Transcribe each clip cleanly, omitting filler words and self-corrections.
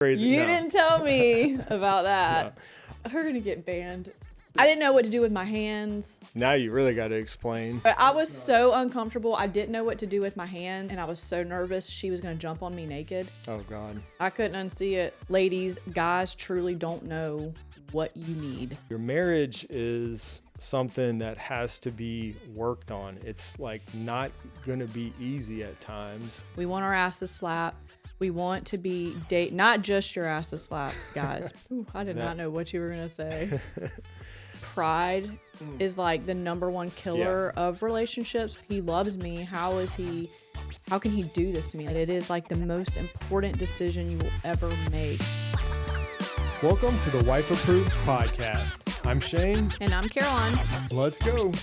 Crazy. You No. didn't tell me about that. No. We're going to get banned. I didn't know what to do with my hands. Now you really got to explain. But I was so uncomfortable. I didn't know what to do with my hand, and I was so nervous she was going to jump on me naked. Oh, God. I couldn't unsee it. Ladies, guys truly don't know what you need. Your marriage is something that has to be worked on. It's like not going to be easy at times. We want our asses slapped. We want to be not just your asses slapped, guys. Ooh, I did not know what you were going to say. Pride is like the number one killer of relationships. He loves me. How can he do this to me? It is like the most important decision you will ever make. Welcome to the Wife Approved podcast. I'm Shane. And I'm Caroline. Let's go.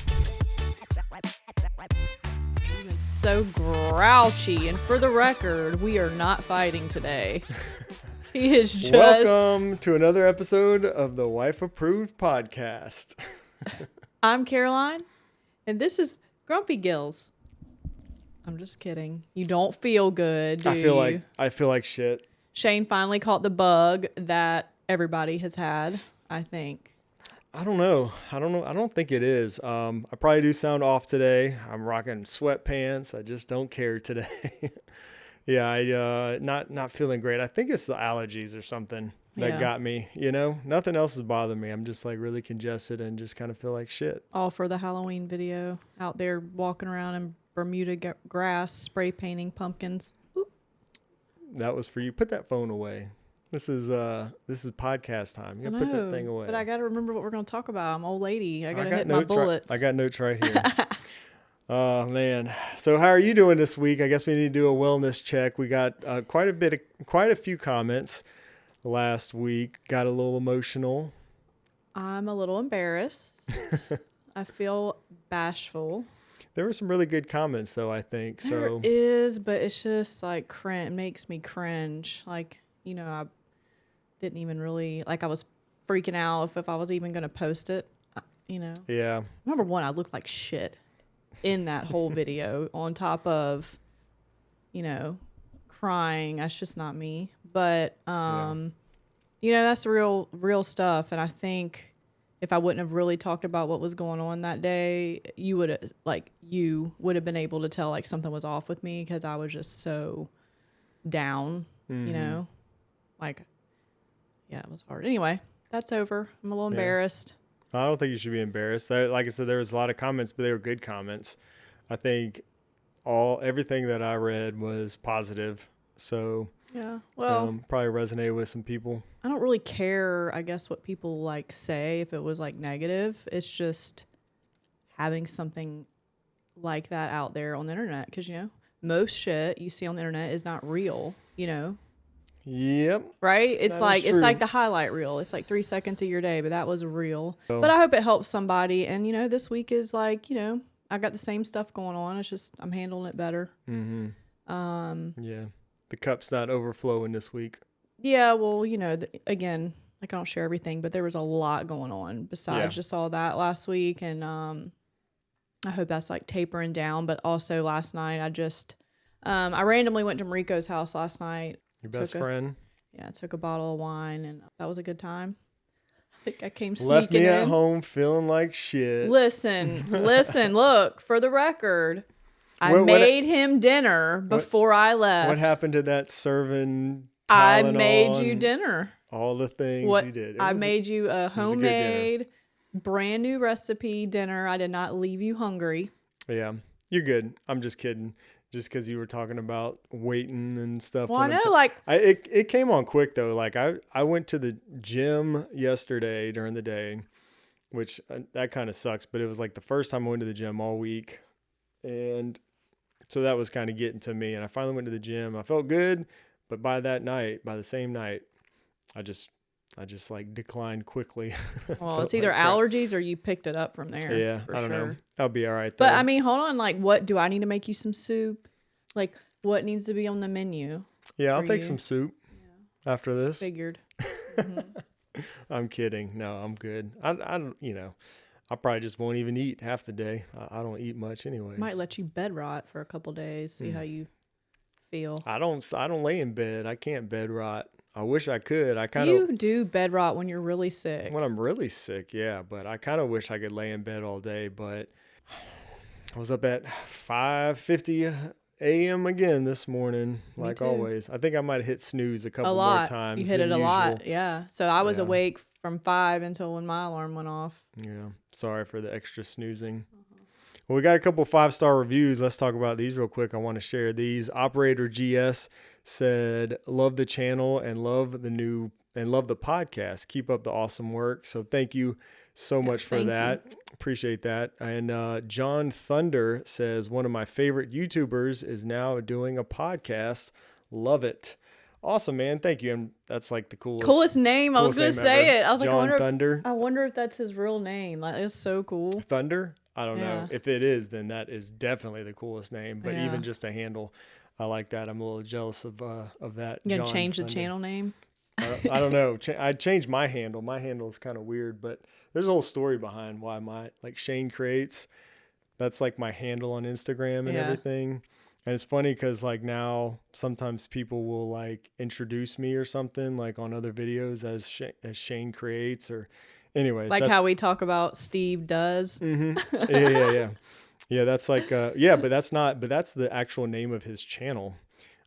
You've been so grouchy. And for the record, we are not fighting today. He is just... Welcome to another episode of the Wife Approved podcast. I'm Caroline, and this is Grumpy Gills. I'm just kidding. You don't feel good, do you? I feel like shit. Shane finally caught the bug that everybody has had, I think. I don't know. I don't think it is. I probably do sound off today. I'm rocking sweatpants. I just don't care today. Yeah, I not feeling great. I think it's the allergies or something that got me, you know? Nothing else is bothering me. I'm just like really congested and just kind of feel like shit. All for the Halloween video, out there walking around in Bermuda grass, spray painting pumpkins. Ooh. That was for you. Put that phone away. This is podcast time. You gotta put that thing away. But I gotta remember what we're gonna talk about. I'm an old lady. I gotta hit my bullets. I got notes right here. Oh man. So how are you doing this week? I guess we need to do a wellness check. We got quite a few comments last week. Got a little emotional. I'm a little embarrassed. I feel bashful. There were some really good comments though, I think. There is, but it's just like it makes me cringe. Like, you know, I didn't even really, like, I was freaking out if I was even going to post it, you know. Yeah. Number one, I looked like shit in that whole video on top of, you know, crying. That's just not me. But, you know, that's real stuff. And I think if I wouldn't have really talked about what was going on that day, you would have been able to tell like something was off with me because I was just so down, you know, like, yeah, it was hard. Anyway, that's over. I'm a little embarrassed. I don't think you should be embarrassed. Like I said, there was a lot of comments, but they were good comments. I think everything that I read was positive. So yeah, well, probably resonated with some people. I don't really care, I guess, what people like say if it was like negative. It's just having something like that out there on the internet because, you know, most shit you see on the internet is not real, you know. Yep. Right? It's like the highlight reel. It's like 3 seconds of your day, but that was real. So, but I hope it helps somebody. And, you know, this week is like, you know, I got the same stuff going on. It's just I'm handling it better. Mm-hmm. Yeah. The cup's not overflowing this week. Yeah, well, you know, again, like I don't share everything, but there was a lot going on besides just all that last week. And I hope that's like tapering down. But also last night I randomly went to Mariko's house last night. Your best friend? Yeah, I took a bottle of wine, and that was a good time. I think I came sneaking Left me in. at home feeling like shit. Listen, look, for the record, I made him dinner before I left. What happened to that serving Tylenol? I made you dinner. All the things you did. I made you a homemade, brand new recipe dinner. I did not leave you hungry. Yeah, you're good. I'm just kidding. Just because you were talking about waiting and stuff. Well, I know, it came on quick though. Like I went to the gym yesterday during the day, which that kind of sucks. But it was like the first time I went to the gym all week, and so that was kind of getting to me. And I finally went to the gym. I felt good, but by the same night, I just like declined quickly. Well, it's either allergies or you picked it up from there. Yeah, I don't know. I'll be all right though. But I mean, hold on. Like, what do I need to make you some soup? Like, what needs to be on the menu? Yeah, I'll take some soup after this. Figured. I'm kidding. No, I'm good. I probably just won't even eat half the day. I don't eat much anyways. Might let you bed rot for a couple days. See how you feel. I don't lay in bed. I can't bed rot. I wish I could. You do bed rot when you're really sick. When I'm really sick, yeah. But I kind of wish I could lay in bed all day. But I was up at 5:50 a.m. again this morning, like always. I think I might have hit snooze a couple more times. You hit it a lot, yeah. So I was awake from 5 until when my alarm went off. Yeah, sorry for the extra snoozing. Well, we got a couple 5-star reviews. Let's talk about these real quick. I want to share these. Operator GS said, "Love the channel and love the podcast. Keep up the awesome work." So thank you so much for that. Appreciate that. And John Thunder says, "One of my favorite YouTubers is now doing a podcast. Love it." Awesome, man. Thank you. And that's like the coolest name. I was going to say it. I was like, I wonder if that's his real name. Like, it's so cool. Thunder? I don't know. If it is, then that is definitely the coolest name. But even just a handle, I like that. I'm a little jealous of that. You gonna change the channel name? I don't know. I changed my handle. My handle is kind of weird, but there's a whole story behind why Shane Creates. That's like my handle on Instagram and everything. And it's funny because like now sometimes people will like introduce me or something like on other videos as Shane Creates or anyways. Like how we talk about Steve does. Mm-hmm. Yeah. Yeah, that's like but that's the actual name of his channel.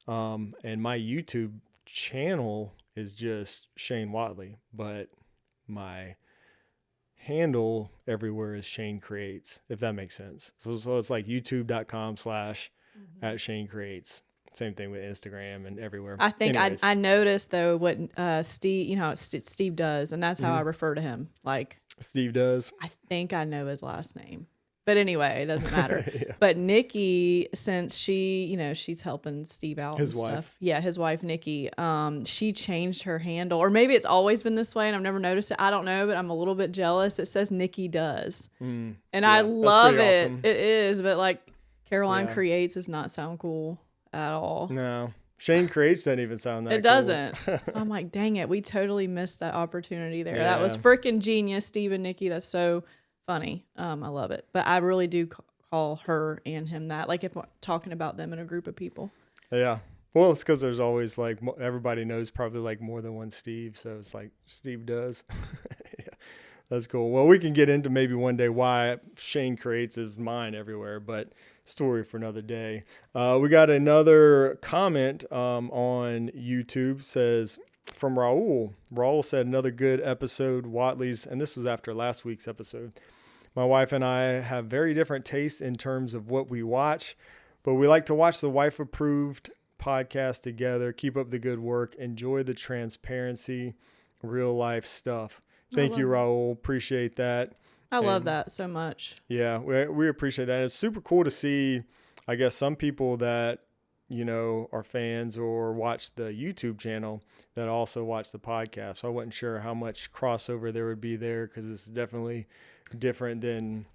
And my YouTube channel is just Shane Watley, but my handle everywhere is Shane Creates, if that makes sense. So it's like youtube.com/@Shane Creates. Same thing with Instagram and everywhere. I think I noticed though what Steve, Steve does, and that's how I refer to him. Like Steve does. I think I know his last name. But anyway, it doesn't matter. But Nikki, since she, she's helping Steve out his and wife. Stuff. Yeah, his wife, Nikki, she changed her handle. Or maybe it's always been this way and I've never noticed it. I don't know, but I'm a little bit jealous. It says Nikki Does. And I love it. Awesome. It is, but like Caroline Creates does not sound cool at all. No. Shane Creates doesn't even sound that It doesn't. I'm like, dang it. We totally missed that opportunity there. That was freaking genius, Steve and Nikki. That's so funny. I love it. But I really do call her and him that, like if we're talking about them in a group of people. Yeah. Well, it's because there's always like everybody knows probably like more than one Steve. So it's like Steve Does. Yeah, that's cool. Well, we can get into maybe one day why Shane Creates is mine everywhere, but story for another day. We got another comment on YouTube says from Raul. Raul said, "Another good episode, Watley's," and this was after last week's episode. "My wife and I have very different tastes in terms of what we watch, but we like to watch the wife-approved podcast together. Keep up the good work. Enjoy the transparency, real-life stuff." Thank you, Raul. Appreciate that. I love that so much. Yeah, we appreciate that. It's super cool to see, I guess, some people that, are fans or watch the YouTube channel that also watch the podcast. So I wasn't sure how much crossover there would be there because it's definitely different than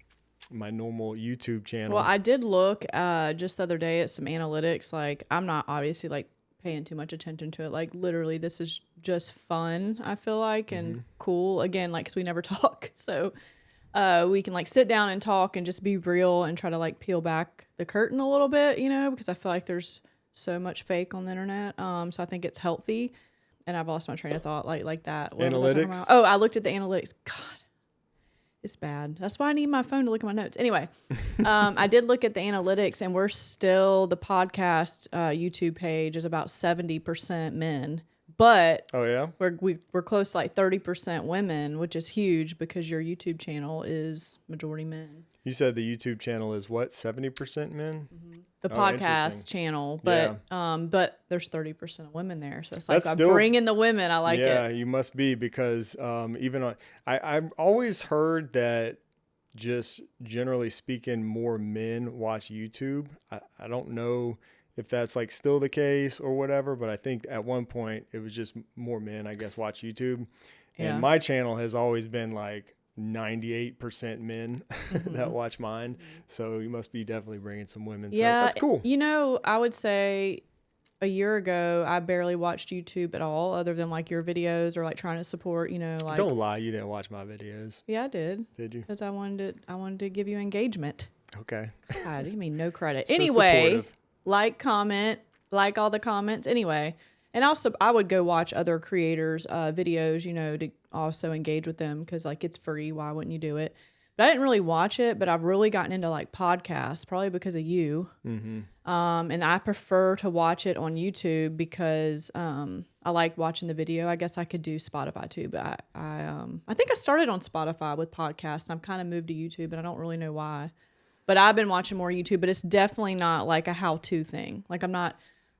my normal YouTube channel. Well, I did look just the other day at some analytics. Like, I'm not obviously like paying too much attention to it. Like, literally, this is just fun, I feel like, and cool. Again, like, because we never talk. So we can like sit down and talk and just be real and try to like peel back the curtain a little bit, because I feel like there's so much fake on the internet. So I think it's healthy. And I've lost my train of thought like that. What analytics? Oh, I looked at the analytics. God, it's bad. That's why I need my phone to look at my notes. Anyway, I did look at the analytics and we're still, the podcast YouTube page is about 70% men. But we're close to like 30% women, which is huge because your YouTube channel is majority men. You said the YouTube channel is what, 70% men? The podcast channel, but there's 30% of women there, so it's like I'm bringing the women. I like it. Yeah, you must be because even on I've always heard that just generally speaking, more men watch YouTube. I don't know if that's like still the case or whatever, but I think at one point it was just more men, I guess, watch YouTube. And my channel has always been like 98% men that watch mine. So you must be definitely bringing some women. Yeah, so that's cool. I would say a year ago, I barely watched YouTube at all other than like your videos or like trying to support, like. Don't lie. You didn't watch my videos. Yeah, I did. Did you? Because I wanted to give you engagement. Okay. God, you mean no credit. So anyway. supportive. Comment, like all the comments. Anyway, And also, I would go watch other creators' videos, you know, to also engage with them because, like, it's free. Why wouldn't you do it? But I didn't really watch it, but I've really gotten into, like, podcasts, probably because of you. Mm-hmm. And I prefer to watch it on YouTube because I like watching the video. I guess I could do Spotify too, but I think I started on Spotify with podcasts. I've kind of moved to YouTube, and I don't really know why. But I've been watching more YouTube, but it's definitely not like a how-to thing. Like, I'm not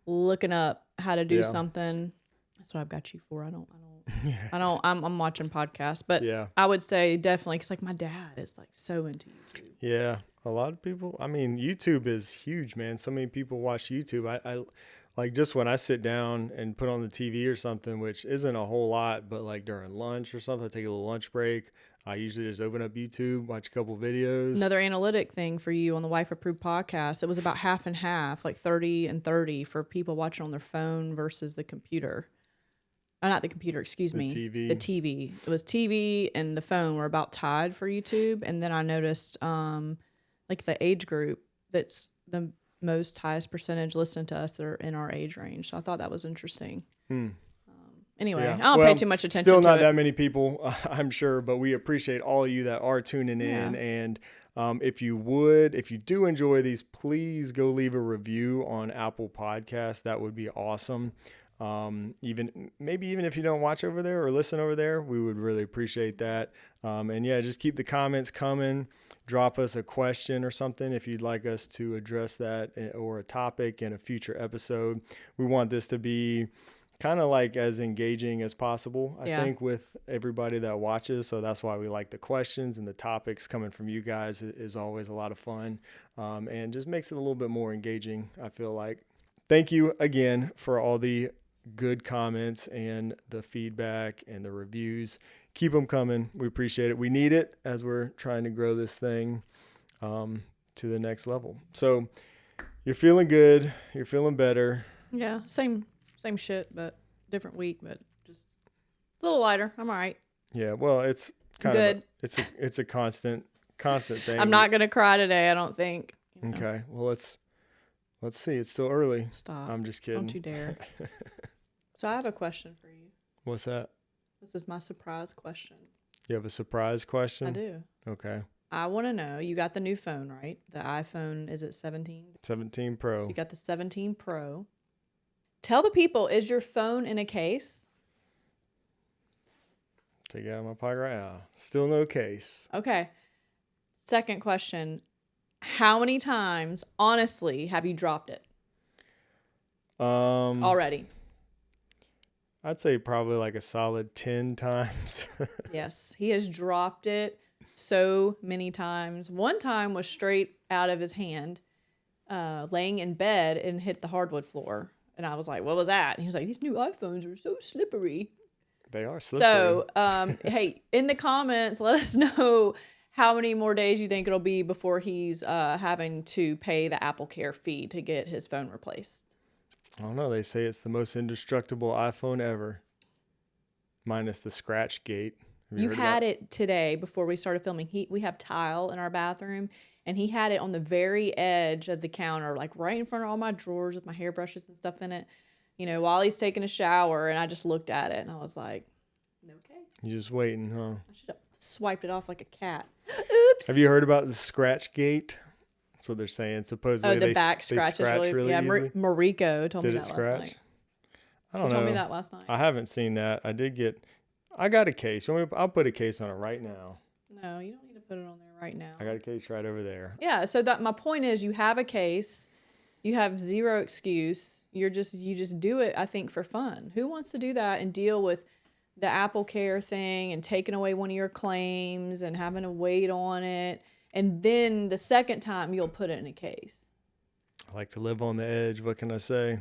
looking up how to do something. That's what I've got you for. I'm watching podcasts, but I would say definitely, because like my dad is like so into YouTube. Yeah. A lot of people, I mean, YouTube is huge, man. So many people watch YouTube. I like just when I sit down and put on the TV or something, which isn't a whole lot, but like during lunch or something, I take a little lunch break. I usually just open up YouTube, watch a couple videos. Another analytic thing for you on the Wife Approved podcast, it was about half and half, like 30 and 30 for people watching on their phone versus the computer. Not the computer, excuse me. TV. The TV. It was TV and the phone were about tied for YouTube. And then I noticed like the age group that's the most highest percentage listening to us that are in our age range. So I thought that was interesting. Anyway, I don't pay too much attention to it. Still not that many people, I'm sure, but we appreciate all of you that are tuning in. And if you do enjoy these, please go leave a review on Apple Podcasts. That would be awesome. Even if you don't watch over there or listen over there, we would really appreciate that. And yeah, just keep the comments coming. Drop us a question or something if you'd like us to address that or a topic in a future episode. We want this to be kind of like as engaging as possible, I think, with everybody that watches. So that's why we like the questions, and the topics coming from you guys is always a lot of fun, and just makes it a little bit more engaging, I feel like. Thank you again for all the good comments and the feedback and the reviews. Keep them coming. We appreciate it. We need it as we're trying to grow this thing to the next level. So you're feeling good. You're feeling better. Yeah, same shit, but different week, but just it's a little lighter. I'm all right. Yeah, well, it's kind good. of it's a constant thing. I'm not gonna cry today, I don't think. You know? Okay, well let's see. It's still early. Stop. I'm just kidding. Don't you dare. So I have a question for you. What's that? This is my surprise question. You have a surprise question? I do. Okay. I want to know, you got the new phone, right? The iPhone, is it 17? 17 Pro. So you got the 17 Pro. Tell the people, is your phone in a case? Take it out of my pocket right now. Still no case. Okay. Second question. How many times, honestly, have you dropped it? Already. I'd say probably like a solid 10 times. Yes. He has dropped it so many times. One time was straight out of his hand, laying in bed, and hit the hardwood floor. And I was like, what was that? And he was like, these new iPhones are so slippery. They are slippery. So, hey, in the comments, let us know how many more days you think it'll be before he's having to pay the Apple Care fee to get his phone replaced. I don't know. They say it's the most indestructible iPhone ever, minus the scratch gate. You had it today before we started filming. We have tile in our bathroom, and he had it on the very edge of the counter, like right in front of all my drawers with my hairbrushes and stuff in it, you know, while he's taking a shower. And I just looked at it, and I was like, no case. You're just waiting, huh? I should have swiped it off like a cat. Oops. Have you heard about the scratch gate? That's what they're saying. Supposedly the back scratch is really yeah, easily. Mariko told me that last night. I don't know. Told me that last night. I haven't seen that. I got a case. I'll put a case on it right now. No, you don't need to put it on there right now. I got a case right over there. Yeah, so that my point is, you have a case, you have zero excuse. You just do it, I think, for fun. Who wants to do that and deal with the Apple Care thing and taking away one of your claims and having to wait on it, and then the second time you'll put it in a case? I like to live on the edge. What can I say?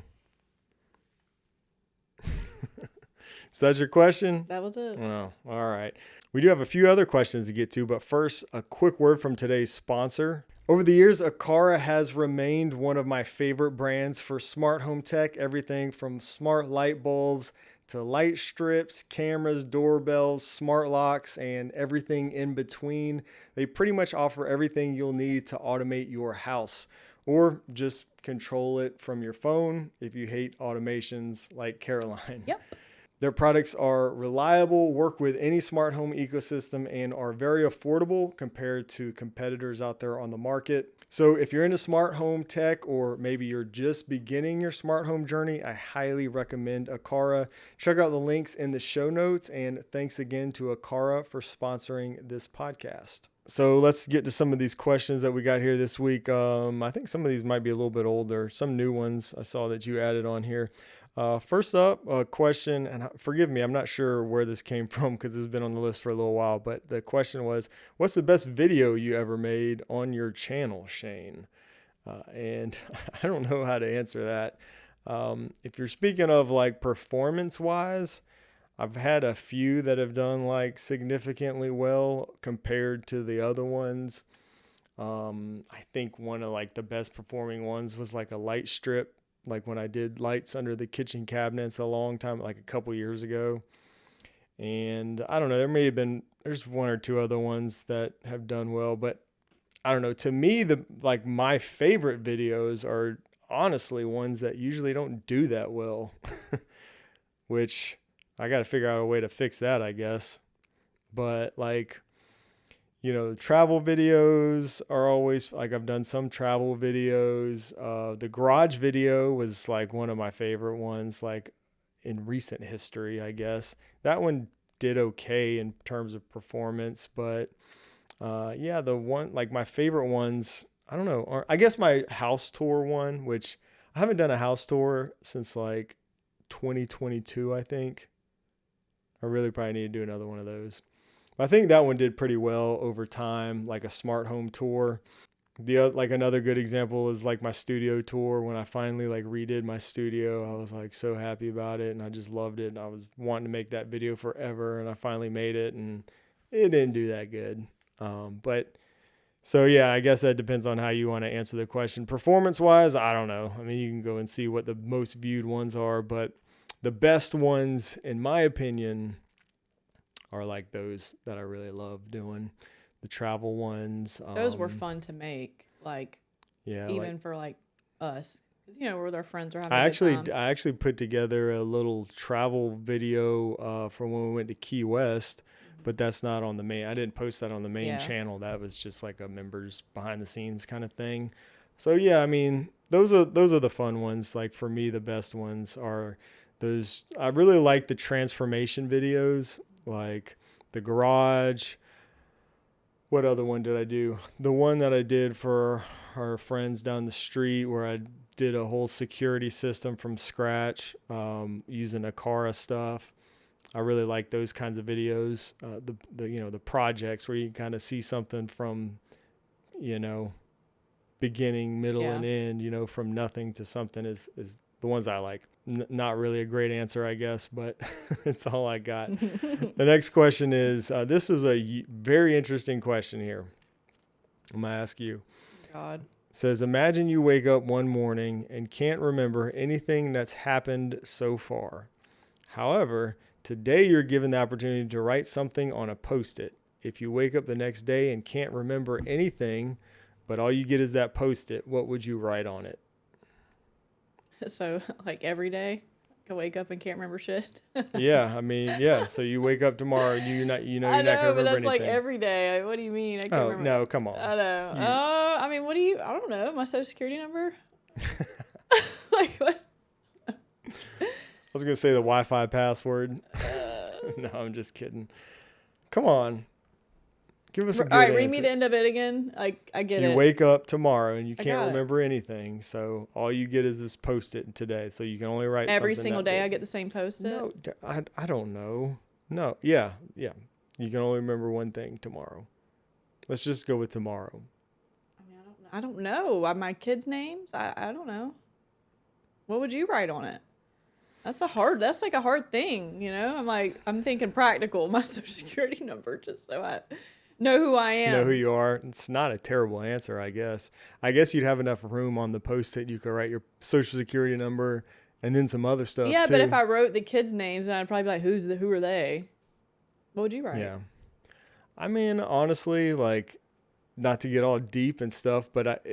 So that's your question? That was it. Well, all right. We do have a few other questions to get to, but first, a quick word from today's sponsor. Over the years, Aqara has remained one of my favorite brands for smart home tech. Everything from smart light bulbs to light strips, cameras, doorbells, smart locks, and everything in between. They pretty much offer everything you'll need to automate your house or just control it from your phone if you hate automations like Caroline. Yep. Their products are reliable, work with any smart home ecosystem, and are very affordable compared to competitors out there on the market. So if you're into smart home tech, or maybe you're just beginning your smart home journey, I highly recommend Aqara. Check out the links in the show notes, and thanks again to Aqara for sponsoring this podcast. So let's get to some of these questions that we got here this week. I think some of these might be a little bit older, some new ones I saw that you added on here. First up, a question, and forgive me, I'm not sure where this came from because this has been on the list for a little while, but the question was, what's the best video you ever made on your channel, Shane? And I don't know how to answer that. If you're speaking of like performance wise, I've had a few that have done like significantly well compared to the other ones. I think one of like the best performing ones was like a light strip, like when I did lights under the kitchen cabinets a long time, like a couple years ago. And I don't know, there's one or two other ones that have done well, but I don't know. To me, my favorite videos are honestly ones that usually don't do that well, which I got to figure out a way to fix that, I guess. But like, travel videos are always like, I've done some travel videos. The garage video was like one of my favorite ones, like in recent history, I guess. That one did okay in terms of performance, but the one, like my favorite ones, I don't know, I guess my house tour one, which I haven't done a house tour since like 2022, I think. I really probably need to do another one of those. I think that one did pretty well over time, like a smart home tour. Like another good example is like my studio tour. When I finally like redid my studio, I was like so happy about it, and I just loved it. And I was wanting to make that video forever, and I finally made it, and it didn't do that good. So yeah, I guess that depends on how you want to answer the question. Performance wise, I don't know. I mean, you can go and see what the most viewed ones are, but the best ones, in my opinion, are like those that I really love doing, the travel ones. Those were fun to make, like, yeah, even like, for like us, we're with our friends or having I a good time. actually put together a little travel video from when we went to Key West, but that's not on the main. I didn't post that on the main channel. That was just like a members behind the scenes kind of thing. So yeah, I mean, those are the fun ones. Like for me, the best ones are those. I really like the transformation videos, like the garage. What other one did I do? The one that I did for our friends down the street, where I did a whole security system from scratch using Aqara stuff. I really like those kinds of videos. The projects where you kind of see something from, beginning, middle, and end. From nothing to something is the ones I like. Not really a great answer, I guess, but it's all I got. The next question is, this is a very interesting question here. I'm going to ask you. God. It says, imagine you wake up one morning and can't remember anything that's happened so far. However, today you're given the opportunity to write something on a Post-it. If you wake up the next day and can't remember anything, but all you get is that Post-it, what would you write on it? So, like every day, I wake up and can't remember shit. Yeah, I mean, yeah. So you wake up tomorrow, you're not gonna remember anything. But that's like every day. What do you mean? I can't remember. No, come on. I know. I mean, I don't know. My social security number. Like what? I was gonna say the Wi-Fi password. No, I'm just kidding. Come on. Give us a good All right, answer. read me the end of it again. I get it. You wake up tomorrow and you can't remember anything, so all you get is this Post-it today. So you can only write every something single day. big. I get the same Post-it. No, I don't know. No, yeah. You can only remember one thing tomorrow. Let's just go with tomorrow. I mean, I don't know. My kids' names. I don't know. What would you write on it? That's like a hard thing, I'm thinking practical. My social security number, just so I know who I am. Know who you are. It's not a terrible answer, I guess. I guess you'd have enough room on the Post-it. You could write your social security number and then some other stuff. Yeah, too. but if I wrote the kids' names, then I'd probably be like, who are they? What would you write? Yeah. I mean, honestly, like, not to get all deep and stuff, but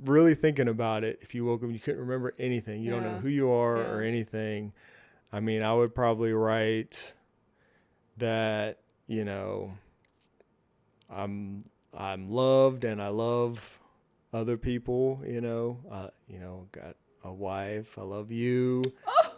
really thinking about it, if you woke up and you couldn't remember anything, you don't know who you are or anything, I mean, I would probably write that, I'm loved and I love other people, got a wife, I love you,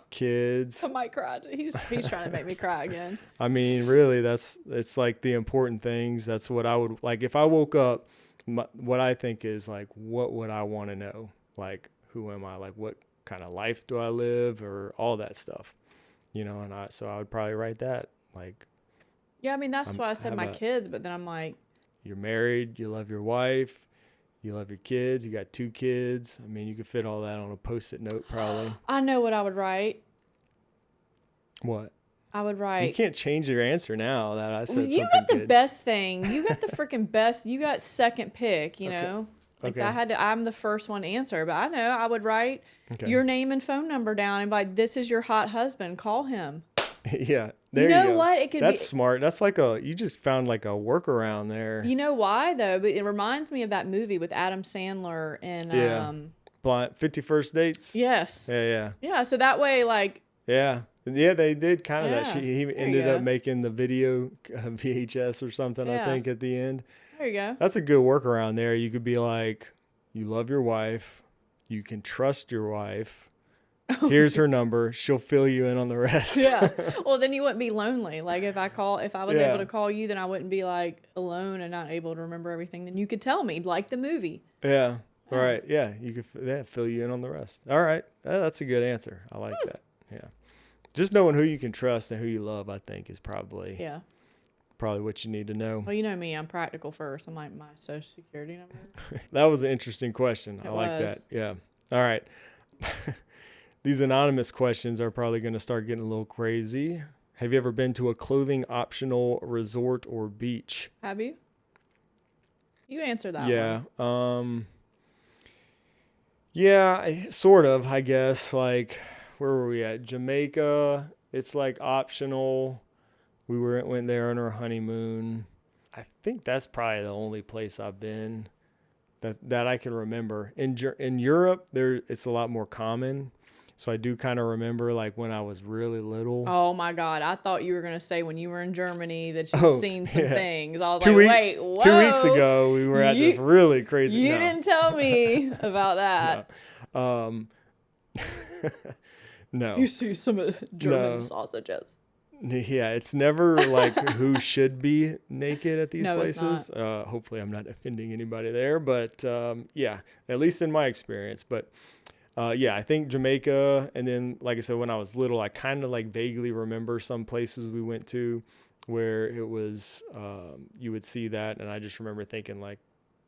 kids. I might cry. He's trying to make me cry again. I mean, really, it's like the important things. That's what I would like. If I woke up, what I think is like, what would I want to know? Like, who am I? Like, what kind of life do I live, or all that stuff, so I would probably write that. Like, yeah, I mean, that's why I said my kids, but then I'm like, you're married, you love your wife, you love your kids, you got 2 kids. I mean, you could fit all that on a Post-it note, probably. I know what I would write. What? I would write. You can't change your answer now that I said you something got the good. best thing. You got the freaking best. You got second pick, know? Like Okay. I'm the first one to answer, but I know I would write your name and phone number down and be like, this is your hot husband. Call him. Yeah. There you know you go. what? It could That's smart. That's like you just found like a workaround there. You know why though? But it reminds me of that movie with Adam Sandler and Blind 51st Dates. Yes. Yeah. Yeah. So that way, like. Yeah, they did kind of that. Yeah, He ended up making the video VHS or something. I think at the end. There you go. That's a good workaround there. You could be like, you love your wife, you can trust your wife. Here's her number. She'll fill you in on the rest. Yeah. Well, then you wouldn't be lonely. Like if I was able to call you, then I wouldn't be like alone and not able to remember everything. Then you could tell me, like the movie. Yeah. All right. Yeah. You could fill you in on the rest. All right. That's a good answer. I like that. Yeah. Just knowing who you can trust and who you love, I think, is probably what you need to know. Well, you know me, I'm practical first. I'm like, my social security number. That was an interesting question. I like that. Yeah. All right. These anonymous questions are probably going to start getting a little crazy. Have you ever been to a clothing optional resort or beach? Have you? You answer that one. Yeah, sort of, I guess. Like, where were we at? Jamaica. It's like optional. We went there on our honeymoon. I think that's probably the only place I've been that I can remember. In Europe, it's a lot more common. So I do kind of remember like when I was really little. Oh my God. I thought you were going to say when you were in Germany that you've seen some things. I was wait, whoa. 2 weeks ago, we were at this really crazy. You didn't tell me about that. No. You see some German sausages. Yeah, it's never like who should be naked at these places. It's not. Hopefully I'm not offending anybody there, but yeah, at least in my experience. But yeah, I think Jamaica, and then like I said, when I was little, I kind of like vaguely remember some places we went to where it was you would see that, and I just remember thinking like,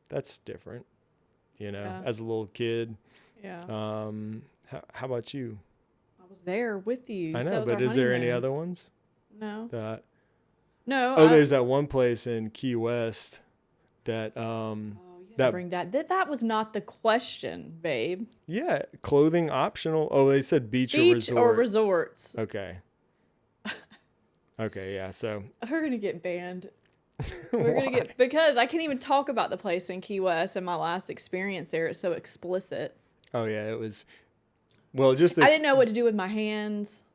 that's different, as a little kid. Yeah. How about you? I was there with you. I know, but is there any other ones? No. No. Oh, there's that one place in Key West that bring that. That was not the question, babe. Yeah, clothing optional. Oh, they said beach or resort. Or resorts. Okay. Okay, yeah. So we're gonna get banned. We're gonna get because I can't even talk about the place in Key West and my last experience there. It's so explicit. Oh yeah, it was. Well, I didn't know what to do with my hands.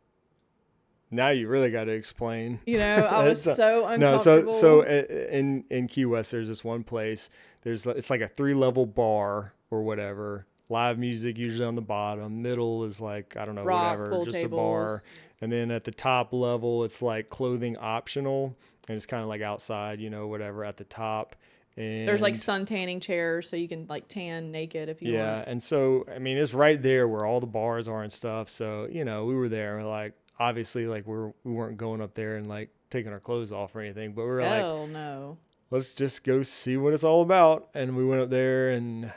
Now you really got to explain. I was so uncomfortable. No, so in Key West, there's this one place. It's like a 3-level bar or whatever. Live music usually on the bottom. Middle is like, I don't know, whatever, pool just tables. a bar. And then at the top level, it's like clothing optional, and it's kind of like outside, whatever at the top. And there's like sun tanning chairs, so you can like tan naked if you want. Yeah, and so I mean, it's right there where all the bars are and stuff. So we were there, and like obviously, like we weren't going up there and like taking our clothes off or anything, but we were Hell no. Let's just go see what it's all about. And we went up there and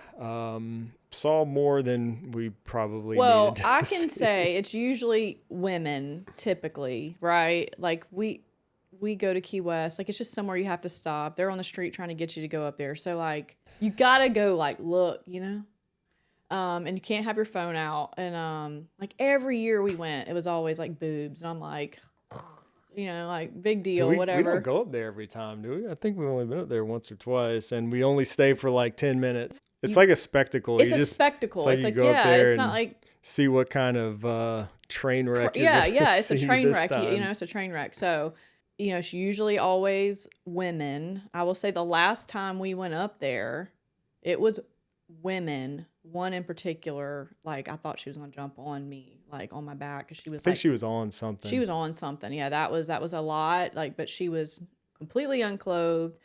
saw more than we probably needed to I can say it's usually women typically, right? Like we go to Key West, like it's just somewhere you have to stop. They're on the street trying to get you to go up there. So like you gotta go like look, and you can't have your phone out. And like every year we went, it was always like boobs. And I'm like, like big Yeah, deal, we whatever. don't go up there every time, do we? I think we've only been up there once or twice, and we only stay for like 10 minutes. It's like a spectacle. It's a spectacle. It's It's like like, you go up yeah, there it's not and like, see what kind of train wreck you're yeah, gonna yeah, it's a see train this wreck. time. It's a train wreck. So, it's usually always women. I will say the last time we went up there, it was women. One in particular, like I thought she was gonna jump on me, like on my back, because she was I think like, she was on something. she was on something. Yeah, that was a lot. Like, but she was completely unclothed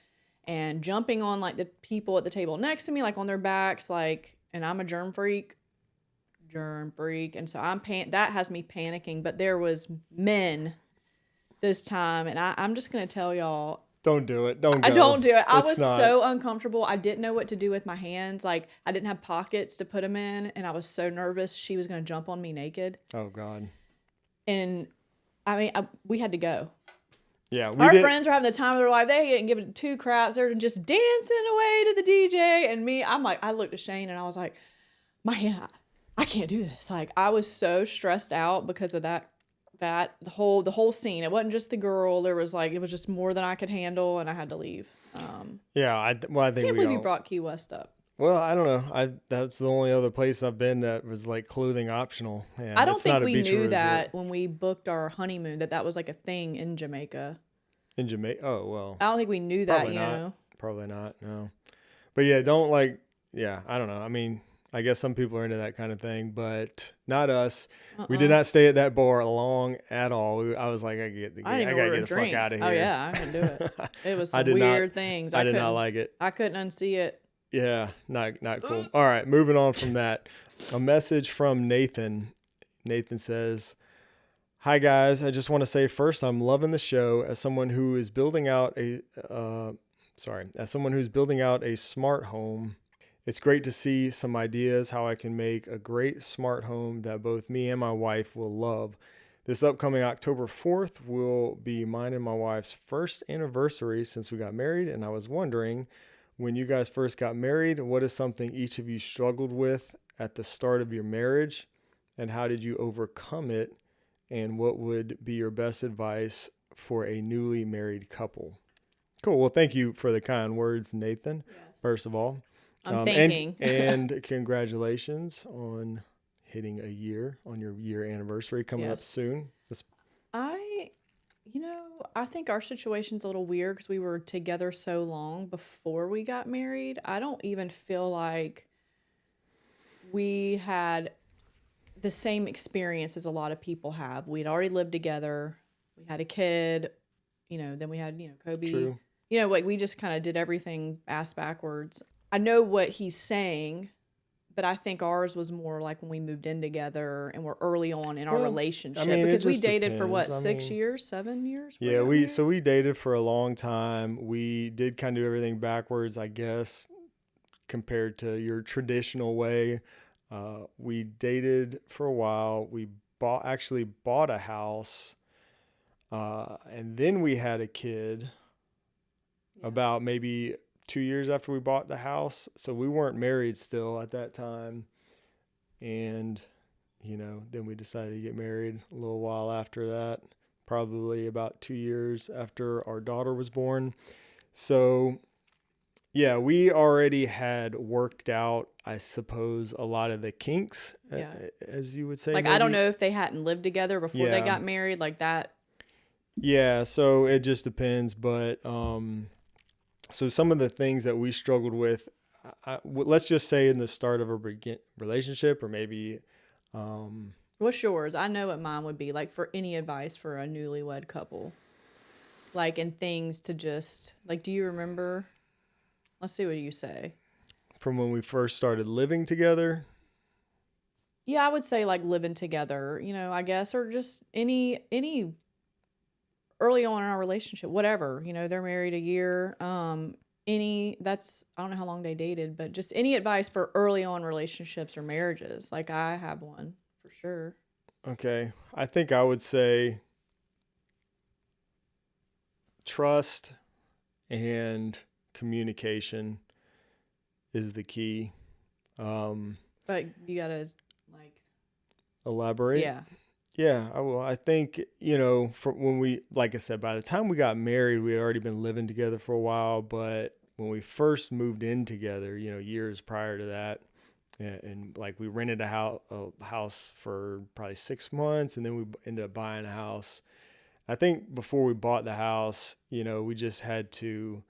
and jumping on like the people at the table next to me, like on their backs, like, and I'm a germ freak, and so that has me panicking. But there was men this time, and I'm just gonna tell y'all, Don't do it. Don't go. I don't do it. I It's was not. so uncomfortable. I didn't know what to do with my hands. Like, I didn't have pockets to put them in, and I was so nervous she was gonna jump on me naked. Oh God. And I mean, we had to go. Yeah, Our friends were having the time of their life. They didn't give it two craps. They were just dancing away to the DJ. And me, I'm like, I looked at Shane and I was like, I can't do this. Like, I was so stressed out because of that the whole scene. It wasn't just the girl. There was like, it was just more than I could handle, and I had to leave. Yeah, I think I can't believe you brought Key West up. Well, I don't know. That's the only other place I've been that was like clothing optional. Yeah, I don't think we knew that when we booked our honeymoon that was like a thing in Jamaica. In Jamaica? Oh, well. I don't think we knew that, probably not. Probably not, no. But yeah, don't like, yeah, I don't know. I mean, I guess some people are into that kind of thing, but not us. We did not stay at that bar long at all. I was like, I gotta get the fuck out of here. Oh yeah, I can do it. It was some weird things. I did not like it. I couldn't unsee it. Yeah, not cool. All right, moving on from that. A message from Nathan. Nathan says, "Hi guys, I just want to say first I'm loving the show as someone who is building out a smart home. It's great to see some ideas how I can make a great smart home that both me and my wife will love. This upcoming October 4th will be mine and my wife's first anniversary since we got married, and I was wondering, when you guys first got married, what is something each of you struggled with at the start of your marriage, and how did you overcome it, and what would be your best advice for a newly married couple?" Cool. Well, thank you for the kind words, Nathan, first of all. I'm thinking. And congratulations on hitting a year, on your year anniversary coming up soon. I think our situation's a little weird because we were together so long before we got married. I don't even feel like we had the same experience as a lot of people have. We'd already lived together. We had a kid, then we had, Kobe. True. Like we just kind of did everything ass backwards. I know what he's saying, but I think ours was more like when we moved in together and we're early on in our relationship, because we dated for what, 6 years, 7 years? Yeah, we dated for a long time. We did kind of do everything backwards, I guess, compared to your traditional way. We dated for a while. We actually bought a house, and then we had a kid about maybe 2 years after we bought the house. So we weren't married still at that time. And, then we decided to get married a little while after that, probably about 2 years after our daughter was born. So yeah, we already had worked out, I suppose, a lot of the kinks, as you would say. Like, maybe. I don't know if they hadn't lived together before they got married, like that. Yeah, so it just depends. But so some of the things that we struggled with, let's just say in the start of a relationship, or maybe... What's yours? I know what mine would be, like, for any advice for a newlywed couple. Like, and things to just... Like, do you remember... Let's see what you say. From when we first started living together? Yeah, I would say like living together, I guess, or just any early on in our relationship, whatever, they're married a year. I don't know how long they dated, but just any advice for early on relationships or marriages. Like, I have one for sure. Okay. I think I would say trust and communication is the key. But you gotta like elaborate. Yeah. Yeah, I will. I think, you know, for when we, like I said, by the time we got married, we had already been living together for a while. But when we first moved in together, you know, years prior to that, and like we rented a house for probably 6 months, and then we ended up buying a house. I think before we bought the house, you know, we just had to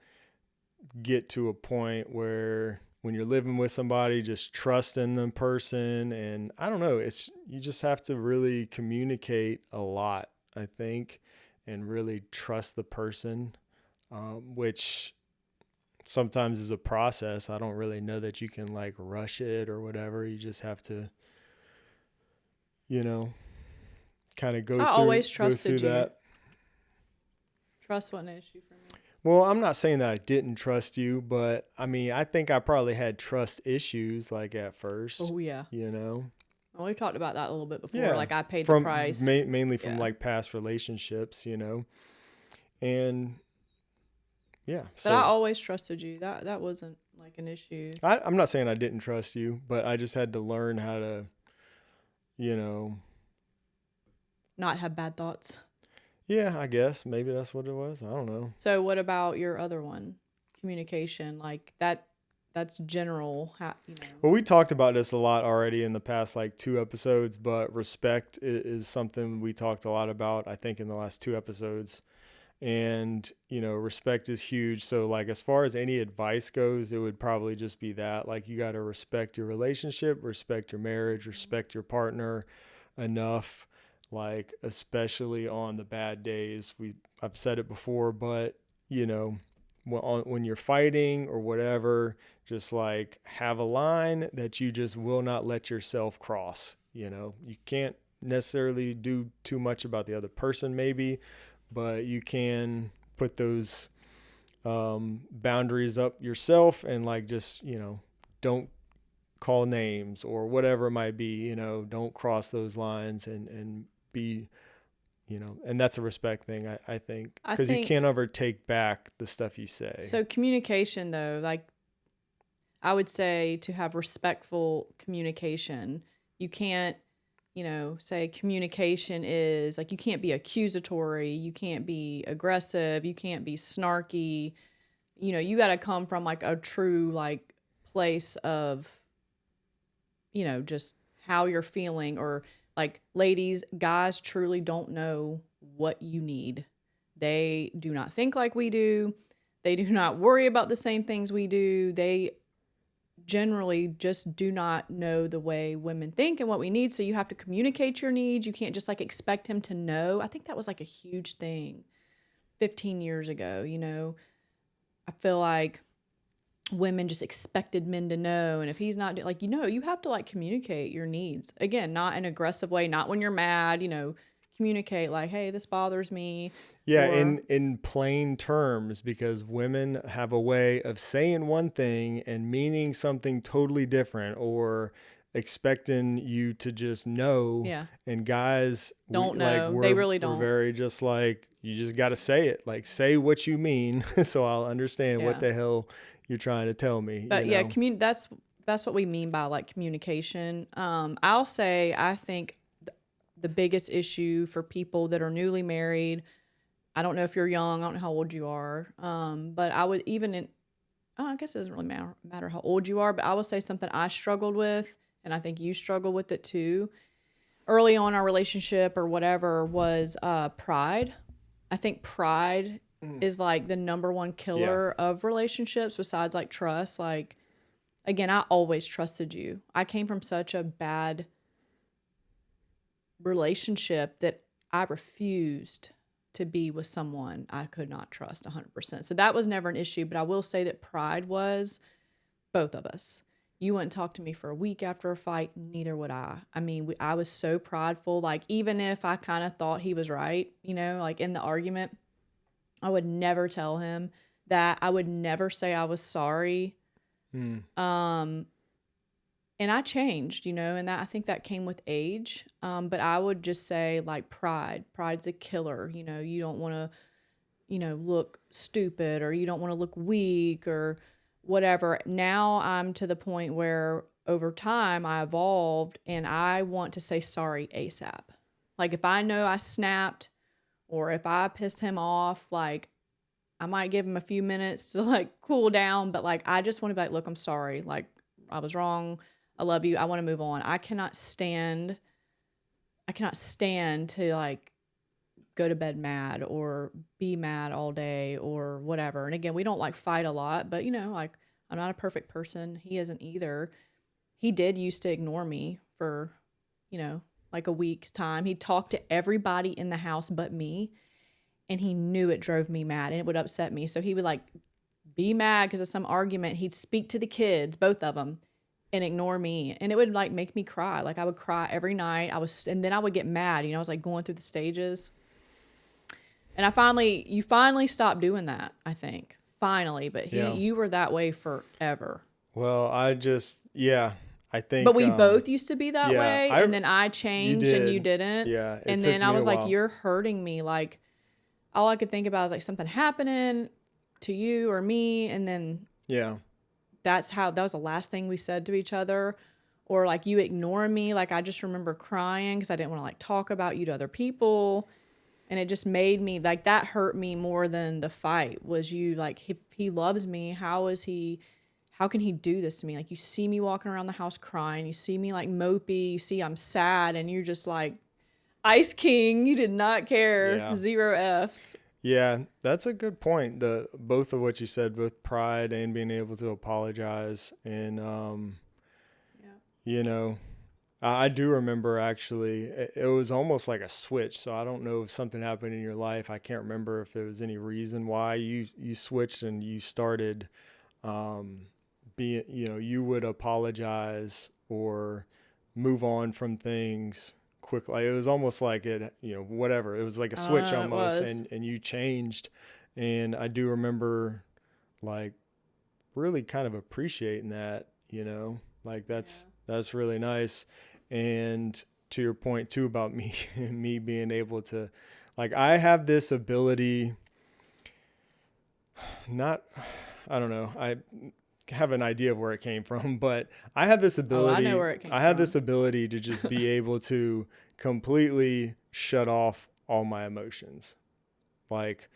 get to a point where when you're living with somebody, just trusting the person. And I don't know, it's, you just have to really communicate a lot, I think, and really trust the person, which sometimes is a process. I don't really know that you can like rush it or whatever. You just have to, you know, kind of I always go through trusted you. that. Trust wasn't an issue for me. Well, I'm not saying that I didn't trust you, but I mean, I think I probably had trust issues like at first. Oh yeah. You know? Well, we've talked about that a little bit before. Yeah. Like I paid the From price. mainly from Yeah. like past relationships, you know? And yeah. But So I always trusted you. That wasn't like an issue. I'm not saying I didn't trust you, but I just had to learn how to, you know, Not have bad thoughts. yeah, I guess maybe that's what it was. I don't know. So what about your other one? Communication, like that's general, you know. Well, we talked about this a lot already in the past like 2 episodes, but respect is something we talked a lot about, I think, in the last 2 episodes. And, you know, respect is huge. So, like, as far as any advice goes, it would probably just be that. Like, you got to respect your relationship, respect your marriage, respect your partner enough. Like, especially on the bad days. I've said it before, but, you know, when you're fighting or whatever, just like have a line that you just will not let yourself cross. You know, you can't necessarily do too much about the other person, maybe, but you can put those boundaries up yourself and like just, you know, don't call names or whatever it might be, you know, don't cross those lines and be, you know, and that's a respect thing, I think, because you can't ever take back the stuff you say. So communication, though, like I would say to have respectful communication, you can't, you know, say communication is like, you can't be accusatory, you can't be aggressive, you can't be snarky. You know, you got to come from like a true like place of, you know, just how you're feeling. Or like, ladies, guys truly don't know what you need. They do not think like we do. They do not worry about the same things we do. They generally just do not know the way women think and what we need. So you have to communicate your needs. You can't just like expect him to know. I think that was like a huge thing 15 years ago. You know, I feel like women just expected men to know. And if he's not like, you know, you have to like communicate your needs. Again, not in an aggressive way, not when you're mad, you know, communicate like, hey, this bothers me. Yeah, or, in plain terms, because women have a way of saying one thing and meaning something totally different, or expecting you to just know. Yeah. And guys don't know. They really don't. We're very just like, you just got to say it. Like, say what you mean so I'll understand what the hell you're trying to tell me. But you know? yeah, that's what we mean by like communication. I'll say, I think the biggest issue for people that are newly married, I don't know if you're young, I don't know how old you are, but I would I guess it doesn't really matter how old you are, but I would say something I struggled with, and I think you struggle with it too, early on in our relationship or whatever, was pride. I think pride is like the number one killer of relationships besides like trust. Like, again, I always trusted you. I came from such a bad relationship that I refused to be with someone I could not trust 100%. So that was never an issue, but I will say that pride was both of us. You wouldn't talk to me for a week after a fight, neither would I. I mean, I was so prideful. Like, even if I kind of thought he was right, you know, like in the argument, I would never tell him that. I would never say I was sorry. And I changed, you know, and that, I think that came with age. But I would just say like pride's a killer. You know, you don't want to, you know, look stupid, or you don't want to look weak or whatever. Now I'm to the point where over time I evolved and I want to say sorry ASAP. Like if I know I snapped or if I pissed him off, like I might give him a few minutes to like cool down, but like I just want to be like, look, I'm sorry. Like I was wrong. I love you. I want to move on. I cannot stand to like go to bed mad or be mad all day or whatever. And again, we don't like fight a lot, but you know, like I'm not a perfect person. He isn't either. He did used to ignore me for, you know, like a week's time. He'd talk to everybody in the house but me, and he knew it drove me mad and it would upset me. So he would like be mad because of some argument. He'd speak to the kids, both of them, and ignore me. And it would like make me cry. Like I would cry every night. And then I would get mad. You know, I was like going through the stages. And you finally stopped doing that, I think. Finally. But you were that way forever. Well, I think. But we both used to be that way. And then I changed and you didn't. Yeah. And then I was like, you're hurting me. Like, all I could think about was like something happening to you or me. And then that was the last thing we said to each other. Or like you ignoring me. Like I just remember crying because I didn't want to like talk about you to other people. And it just made me like that hurt me more than the fight. Was you like, if he loves me, how can he do this to me? Like you see me walking around the house crying, you see me like mopey, you see I'm sad, and you're just like Ice King. You did not care. Yeah. 0 Fs. Yeah, that's a good point. Both of what you said, both pride and being able to apologize. And, you know, I do remember actually, it was almost like a switch. So I don't know if something happened in your life. I can't remember if there was any reason why you switched and you started being, you know, you would apologize or move on from things quickly. It was almost like it, you know, whatever. It was like a switch almost, and you changed. And I do remember like really kind of appreciating that, you know, like that's really nice. And to your point too about me being able to, like, I have this ability, I don't know, I have an idea of where it came from, but I have this ability, I know where it came from. I have this ability to just be able to completely shut off all my emotions. Like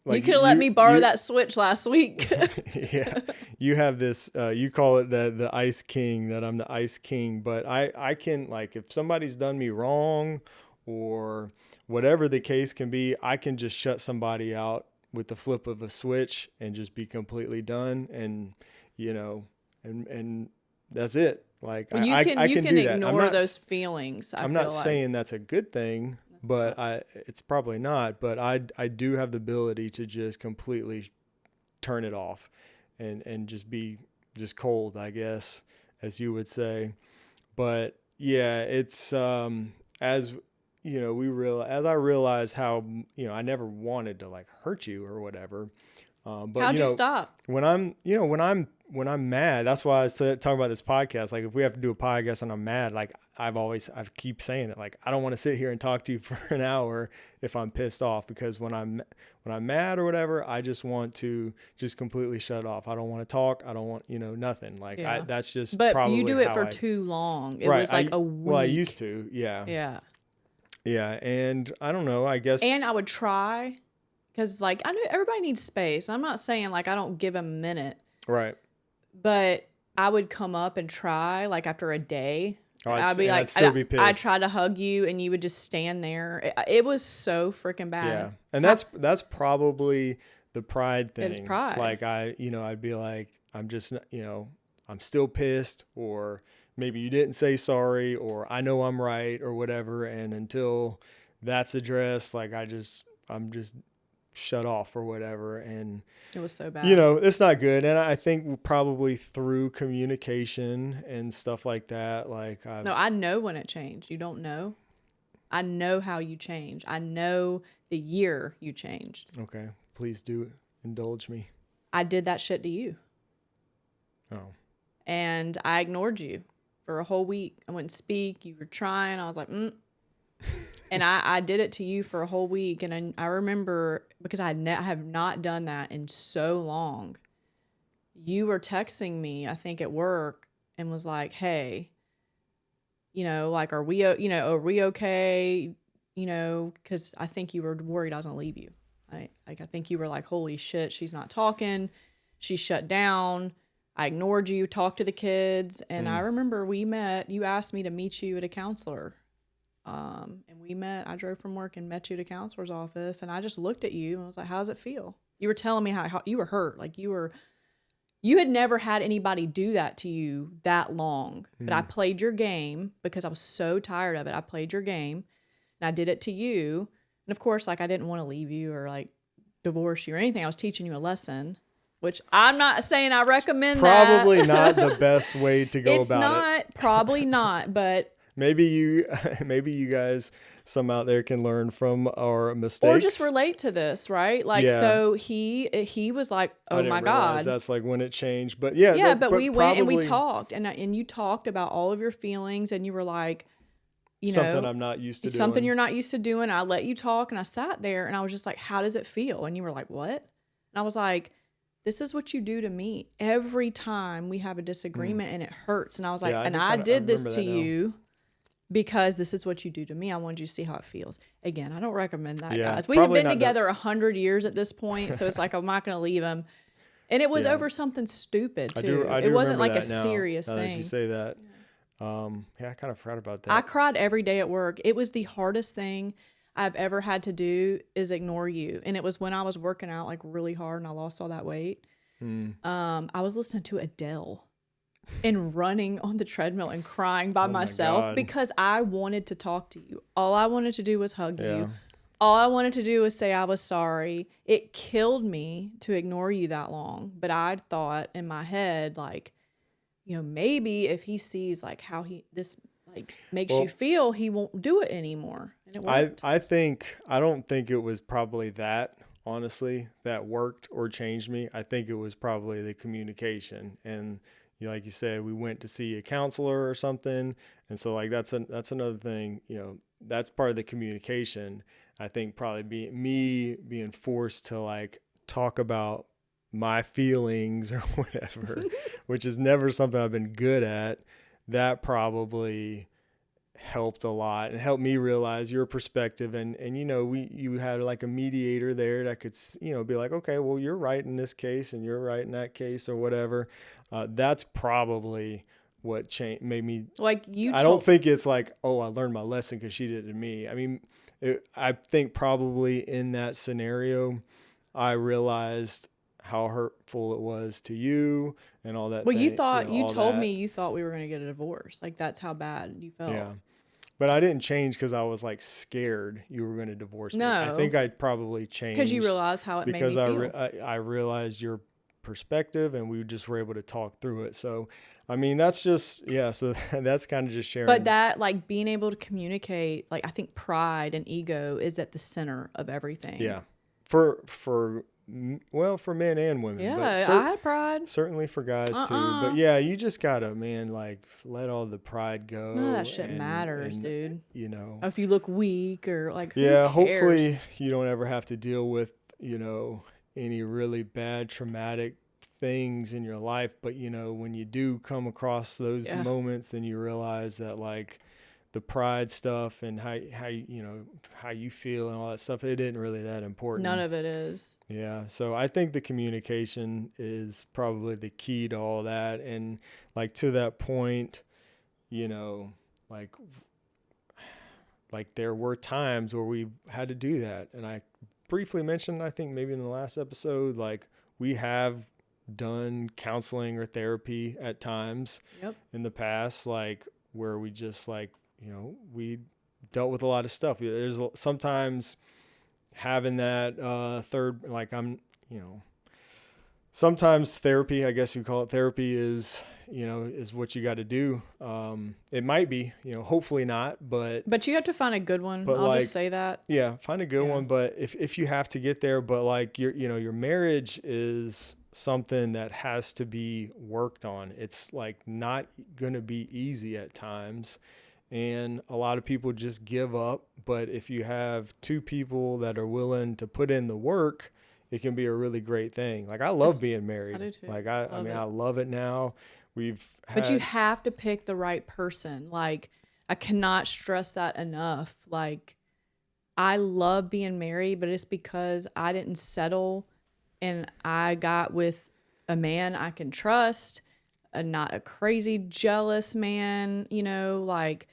you could have let me borrow that switch last week. Yeah. You have this, you call it the Ice King, that I'm the Ice King, but I can, like, if somebody's done me wrong or whatever the case can be, I can just shut somebody out with the flip of a switch and just be completely done. And, you know, and that's it. Like I can do that. Ignore those feelings. I'm not saying that's a good thing, but it's probably not, but I do have the ability to just completely turn it off and just be just cold, I guess, as you would say. But yeah, it's, as you know, as I realized how, you know, I never wanted to like hurt you or whatever. But how'd you know, stop? When I'm mad, that's why I said, talking about this podcast. Like if we have to do a podcast and I'm mad, like I keep saying it, like I don't want to sit here and talk to you for an hour if I'm pissed off, because when I'm mad or whatever, I just want to just completely shut off. I don't want to talk. I don't want, you know, nothing. Like that's just. But probably you do it for too long. It was like a week. Well, I used to. Yeah. Yeah. Yeah, and I don't know. I guess. And I would try, because like I know everybody needs space. I'm not saying like I don't give a minute. Right. But I would come up and try, like after a day. I'd be like, I'd try to hug you, and you would just stand there. It was so freaking bad. Yeah, and that's probably the pride thing. It's pride. Like I'd be like, I'm just, you know, I'm still pissed, or maybe you didn't say sorry, or I know I'm right, or whatever. And until that's addressed, like I'm just shut off or whatever. And it was so bad. You know, it's not good. And I think probably through communication and stuff like that, like I know when it changed. You don't know. I know how you changed. I know the year you changed. Okay, please do indulge me. I did that shit to you. Oh. And I ignored you for a whole week. I wouldn't speak. You were trying. I was like, And I did it to you for a whole week. And I remember, because I have not done that in so long, you were texting me, I think at work, and was like, hey, like, are we okay? Because I think you were worried I was going to leave you. I think you were like, holy shit, she's not talking. She's shut down. I ignored you, talked to the kids. And I remember you asked me to meet you at a counselor. And we met, I drove from work and met you at a counselor's office. And I just looked at you and was like, how does it feel? You were telling me how you were hurt. Like you had never had anybody do that to you that long. But I played your game because I was so tired of it. I played your game and I did it to you. And of course, like I didn't want to leave you or like divorce you or anything. I was teaching you a lesson, which I'm not saying I recommend Probably that. not the best way to go It's about not, it. probably not, but maybe you guys, some out there can learn from our mistakes. or just relate to this, right? Like, Yeah. so he was like, I oh didn't my realize God. that's like when it changed. But yeah. Yeah, but we went and we probably talked and you talked about all of your feelings and you were like, something I'm not used to doing. Something you're not used to doing. I let you talk and I sat there and I was just like, how does it feel? And you were like, what? And I was like, this is what you do to me every time we have a disagreement and it hurts. And I was like, Yeah, I did this remember to that now. you because this is what you do to me. I wanted you to see how it feels. Again, I don't recommend that, Yeah, guys. We have probably been not together 100 years at this point. So it's like, I'm not going to leave him. And it was Yeah. over something stupid I too. do It wasn't remember like a that now, serious now that thing. you say that. Yeah, I kind of forgot about that. I cried every day at work. It was the hardest thing I've ever had to do is ignore you. And it was when I was working out like really hard and I lost all that weight. I was listening to Adele and running on the treadmill and crying by Oh my myself God. because I wanted to talk to you. All I wanted to do was hug Yeah. you. All I wanted to do was say I was sorry. It killed me to ignore you that long. But I thought in my head, like, maybe if he sees like how this like makes Well, you feel, he won't do it anymore. And it worked. I don't think it was probably that, honestly, that worked or changed me. I think it was probably the communication. And like you said, we went to see a counselor or something. And so like that's another thing, that's part of the communication. I think probably being forced to like talk about my feelings or whatever, which is never something I've been good at. That probably helped a lot and helped me realize your perspective. And you had like a mediator there that could, be like, okay, well, you're right in this case and you're right in that case or whatever. That's probably what made me like I don't think it's like, oh, I learned my lesson because she did it to me. I mean, I think probably in that scenario, I realized how hurtful it was to you and all that. Well, you all told that. me you thought we were going to get a divorce. Like that's how bad you felt. Yeah. But I didn't change because I was like scared you were going to divorce me. No. I think I probably changed Because you realized how it made me feel. I realized your perspective and we just were able to talk through it. So, I mean, that's just, so that's kind of just sharing. But that, like, being able to communicate, like, I think pride and ego is at the center of everything. Yeah. For men and women. Yeah, but I had pride. Certainly for guys too. But yeah, you just gotta, man, like let all the pride go. None of that shit matters, dude. Or if you look weak or like, who yeah, cares? hopefully you don't ever have to deal with, any really bad traumatic things in your life. But when you do come across those moments, then you realize that like the pride stuff and how you feel and all that stuff, it isn't really that important. None of it is. Yeah. So I think the communication is probably the key to all that. And like to that point, like there were times where we had to do that. And I briefly mentioned, I think maybe in the last episode, like we have done counseling or therapy at times in the past, like where we just like, we dealt with a lot of stuff. There's sometimes having that third, like sometimes therapy, I guess you call it therapy, is what you got to do. It might be, hopefully not, but you have to find a good one. I'll just say that. Yeah, find a good one. But if you have to get there, but like your marriage is something that has to be worked on. It's like not going to be easy at times. And a lot of people just give up. But if you have two people that are willing to put in the work, it can be a really great thing. Like I love being married. I do too. Like I love it now. But you have to pick the right person. Like I cannot stress that enough. Like, I love being married, but it's because I didn't settle and I got with a man I can trust, not a crazy jealous man, you know, like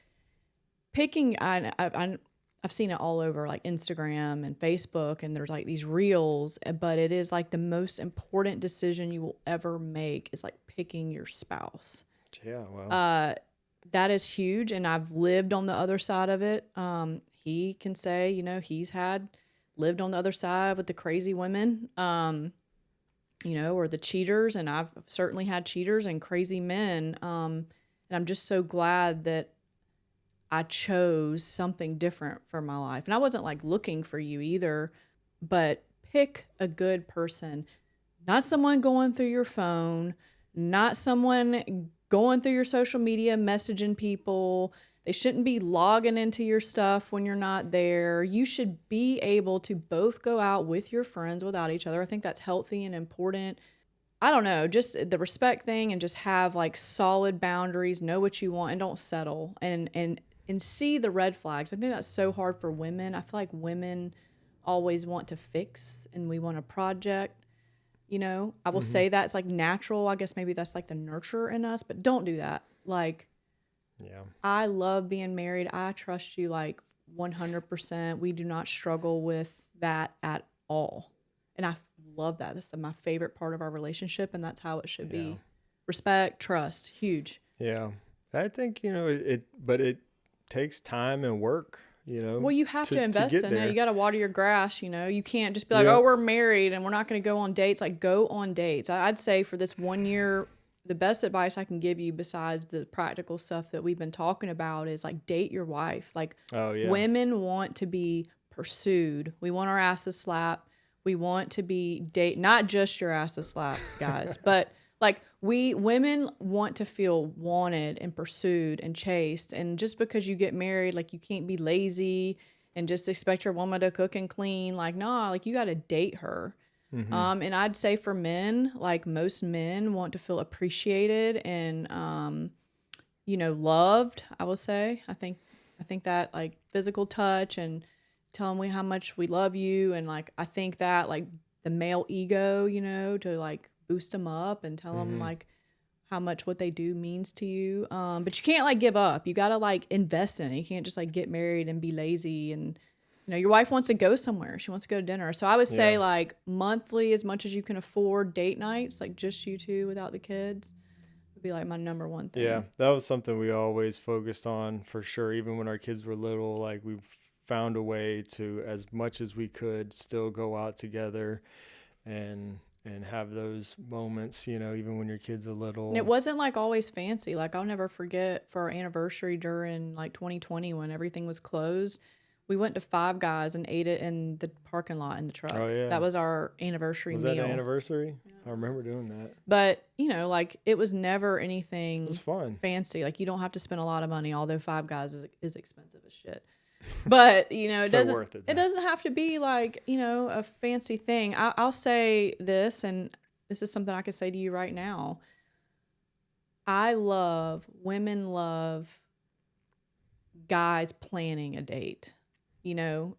picking, I've seen it all over like Instagram and Facebook, and there's like these reels, but it is like the most important decision you will ever make is like picking your spouse. Yeah, well. That is huge, and I've lived on the other side of it. He can say, you know, he's lived on the other side with the crazy women, you know, or the cheaters, and I've certainly had cheaters and crazy men. And I'm just so glad that I chose something different for my life. And I wasn't like looking for you either, but pick a good person, not someone going through your phone, not someone going through your social media, messaging people. They shouldn't be logging into your stuff when you're not there. You should be able to both go out with your friends without each other. I think that's healthy and important. I don't know, just the respect thing, and just have like solid boundaries, know what you want, and don't settle, and see the red flags. I think that's so hard for women. I feel like women always want to fix, and we want a project. You know, I will say that it's like natural. I guess maybe that's like the nurture in us, but don't do that. Like, Yeah. I love being married. I trust you like 100%. We do not struggle with that at all. And I love that. That's my favorite part of our relationship, and that's how it should be. Respect, trust, huge. Yeah. I think, you know, but it takes time and work. You know, well, you have to invest in there. it. You got to water your grass. You know, you can't just be like, oh, we're married and we're not going to go on dates. Like, go on dates. I'd say for this 1 year, the best advice I can give you, besides the practical stuff that we've been talking about, is like date your wife. Like, women want to be pursued. We want our asses slapped. We want to be not just your asses slapped, guys, but like women want to feel wanted and pursued and chased. And just because you get married, like, you can't be lazy and just expect your woman to cook and clean. Like, nah, like, you got to date her. And I'd say for men, like, most men want to feel appreciated and, you know, loved. I will say, I think that like physical touch and telling me how much we love you. And like, I think that like the male ego, you know, to like boost them up and tell them like how much what they do means to you. But you can't like give up. You got to like invest in it. You can't just like get married and be lazy. And, you know, your wife wants to go somewhere. She wants to go to dinner. So I would say like monthly, as much as you can afford, date nights, like just you two without the kids, would be like my number one thing. Yeah, that was something we always focused on for sure. Even when our kids were little, like, we found a way to, as much as we could, still go out together and have those moments, you know, even when your kid's a little. And it wasn't like always fancy. Like, I'll never forget for our anniversary during like 2020 when everything was closed, we went to Five Guys and ate it in the parking lot in the truck. Oh, yeah. That was our anniversary meal. Was that an anniversary? Yeah. I remember doing that. But, you know, like, it was never anything it was fun. Fancy. Like, you don't have to spend a lot of money, although Five Guys is expensive as shit. But, you know, it doesn't have to be like, you know, a fancy thing. I'll say this, and this is something I could say to you right now. Women love guys planning a date. You know,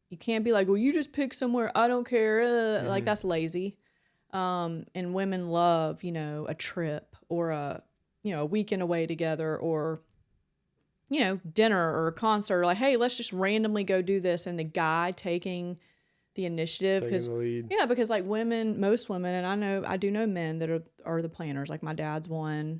you can't be like, well, you just pick somewhere, I don't care. Like, that's lazy. And women love, you know, a trip or a weekend away together, or, you know, dinner or a concert. Like, hey, let's just randomly go do this. And the guy taking the initiative, because like most women, and I do know men that are the planners. Like, my dad's one,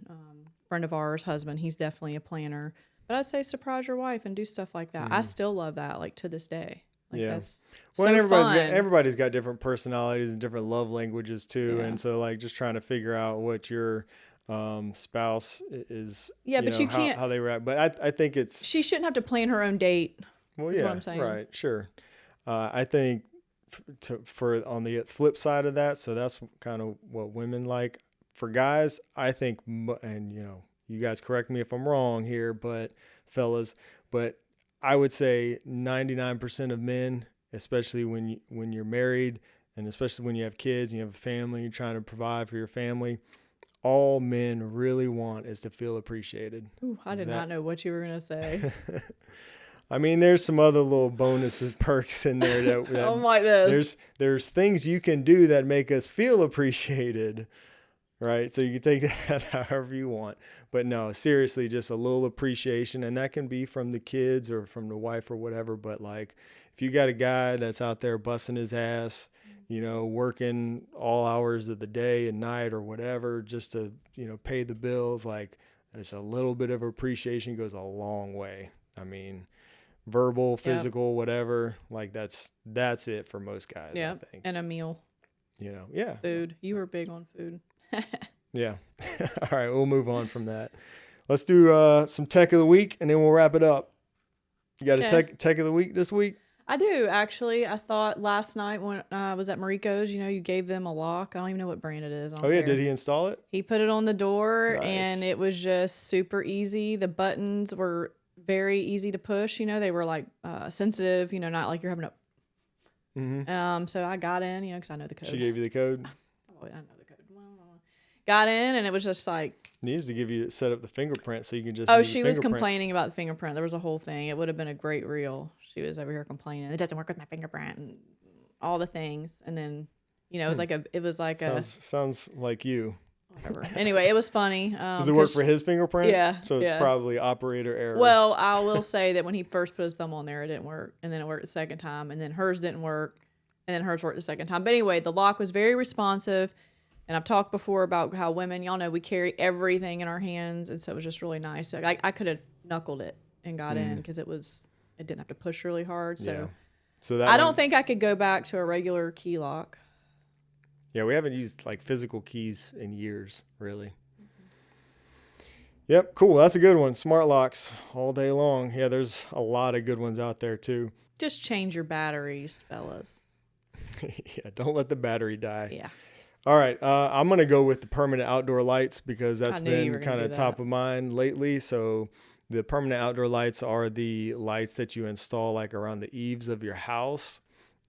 friend of ours, husband, he's definitely a planner. But I'd say surprise your wife and do stuff like that. I still love that, like, to this day. Like, that's so fun. Everybody's got different personalities and different love languages too. Yeah. And so, like, just trying to figure out what your spouse is, but you can't, how they react. But I think she shouldn't have to plan her own date. Well, is what I'm saying. Right. Sure. I think for on the flip side of that, so that's kind of what women like. For guys, I think, and, you know, you guys correct me if I'm wrong here, but I would say 99% of men, especially when you're married, and especially when you have kids and you have a family, you're trying to provide for your family, all men really want is to feel appreciated. Ooh, I did not know what you were going to say. I mean, there's some other little bonuses, perks in there that I'm like this. There's things you can do that make us feel appreciated, right? So you can take that however you want. But no, seriously, just a little appreciation. And that can be from the kids or from the wife or whatever. But like, if you got a guy that's out there busting his ass, working all hours of the day and night or whatever, just to, pay the bills, like there's a little bit of appreciation goes a long way. I mean, verbal, physical, whatever, like that's it for most guys. Yeah. I think. And a meal. Yeah. Food. You were big on food. Yeah. All right. We'll move on from that. Let's do some tech of the week and then we'll wrap it up. You got a tech of the week this week? I do, actually. I thought last night when I was at Mariko's, you gave them a lock. I don't even know what brand it is. Oh, yeah. Did he install it? He put it on the door, Nice. and it was just super easy. The buttons were very easy to push. They were like sensitive, not like you're having to. Mm-hmm. So I got in, because I know the code. She gave you the code? Oh, I know the code. Got in, and it was just like. Needs to set up the fingerprint so you can just. Oh, she was complaining about the fingerprint. There was a whole thing. It would have been a great reel. She was over here complaining. It doesn't work with my fingerprint and all the things. And then, it was like sounds like you. Whatever. Anyway, it was funny. Does it work for his fingerprint? Yeah. So it's probably operator error. Well, I will say that when he first put his thumb on there, it didn't work. And then it worked the second time. And then hers didn't work. And then hers worked the second time. But anyway, the lock was very responsive. And I've talked before about how women, y'all know, we carry everything in our hands. And so it was just really nice. So I could have knuckled it and got in because it didn't have to push really hard. So I don't think I could go back to a regular key lock. Yeah, we haven't used like physical keys in years, really. Yep, cool. That's a good one. Smart locks all day long. Yeah, there's a lot of good ones out there too. Just change your batteries, fellas. Yeah, don't let the battery die. Yeah. All right, I'm going to go with the permanent outdoor lights because that's been kind of top of mind lately. So the permanent outdoor lights are the lights that you install like around the eaves of your house,